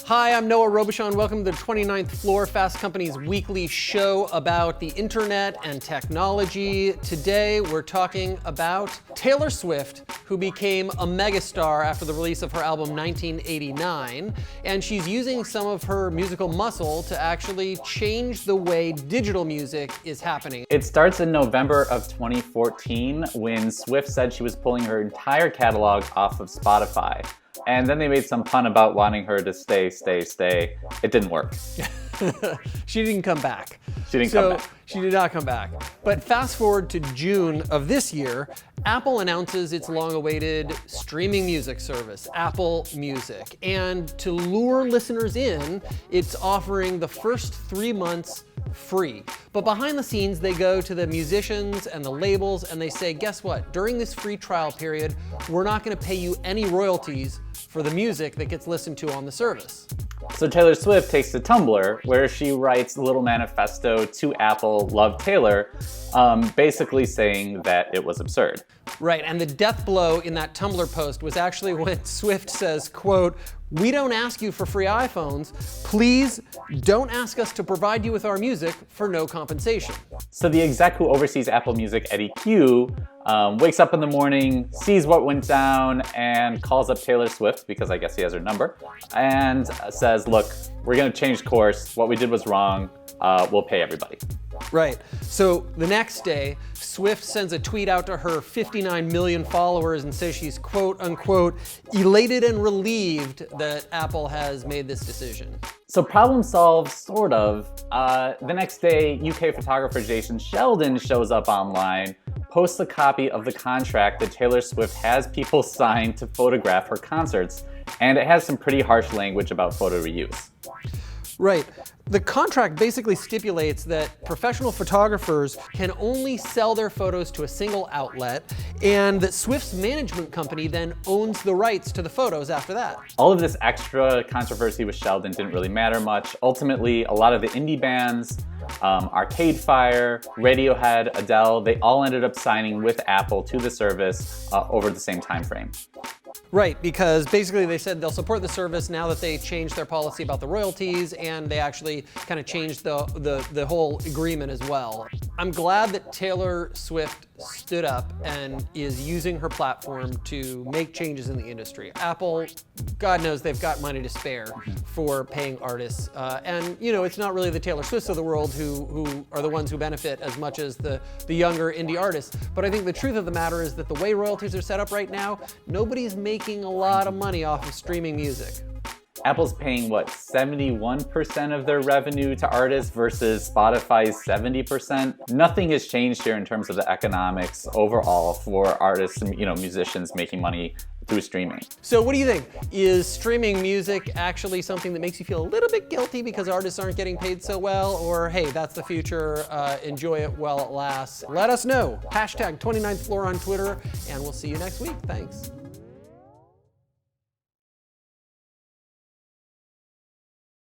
Hi, I'm Noah Robichon. Welcome to the 29th Floor, Fast Company's weekly show about the internet and technology. Today, we're talking about Taylor Swift, who became a megastar after the release of her album 1989. And she's using some of her musical muscle to actually change the way digital music is happening. It starts in November of 2014 when Swift said she was pulling her entire catalog off of Spotify. And then they made some pun about wanting her to stay. It didn't work. She didn't come back. She didn't come back. She did not come back. But fast forward to June of this year, Apple announces its long-awaited streaming music service, Apple Music. And to lure listeners in, it's offering the first 3 months free. But behind the scenes, they go to the musicians and the labels and they say, guess what? During this free trial period, we're not going to pay you any royalties for the music that gets listened to on the service. So Taylor Swift takes to Tumblr, where she writes a little manifesto to Apple, Love Taylor, basically saying that it was absurd. Right, and the death blow in that Tumblr post was actually when Swift says, quote, "We don't ask you for free iPhones. Please don't ask us to provide you with our music for no compensation." So the exec who oversees Apple Music, Eddie Q, wakes up in the morning, sees what went down, and calls up Taylor Swift, because I guess he has her number, and says, look, we're gonna change course. What we did was wrong. We'll pay everybody. Right. So the next day, Swift sends a tweet out to her 59 million followers and says she's quote unquote elated and relieved that Apple has made this decision. So problem solved, sort of. The next day, UK photographer Jason Sheldon shows up online, posts a copy of the contract that Taylor Swift has people sign to photograph her concerts, and it has some pretty harsh language about photo reuse. Right. The contract basically stipulates that professional photographers can only sell their photos to a single outlet, and that Swift's management company then owns the rights to the photos after that. All of this extra controversy with Sheldon didn't really matter much. Ultimately, a lot of the indie bands, Arcade Fire, Radiohead, Adele, they all ended up signing with Apple to the service over the same time frame. Right, because basically they said they'll support the service now that they changed their policy about the royalties, and they actually kind of changed the whole agreement as well. I'm glad that Taylor Swift stood up and is using her platform to make changes in the industry. Apple, God knows they've got money to spare for paying artists. And you know, it's not really the Taylor Swifts of the world who are the ones who benefit as much as the younger indie artists. But I think the truth of the matter is that the way royalties are set up right now, nobody's making a lot of money off of streaming music. Apple's paying, what, 71% of their revenue to artists versus Spotify's 70%. Nothing has changed here in terms of the economics overall for artists and musicians making money through streaming. So what do you think? Is streaming music actually something that makes you feel a little bit guilty because artists aren't getting paid so well? Or hey, that's the future, enjoy it while it lasts? Let us know. #29th Floor on Twitter, and we'll see you next week. Thanks.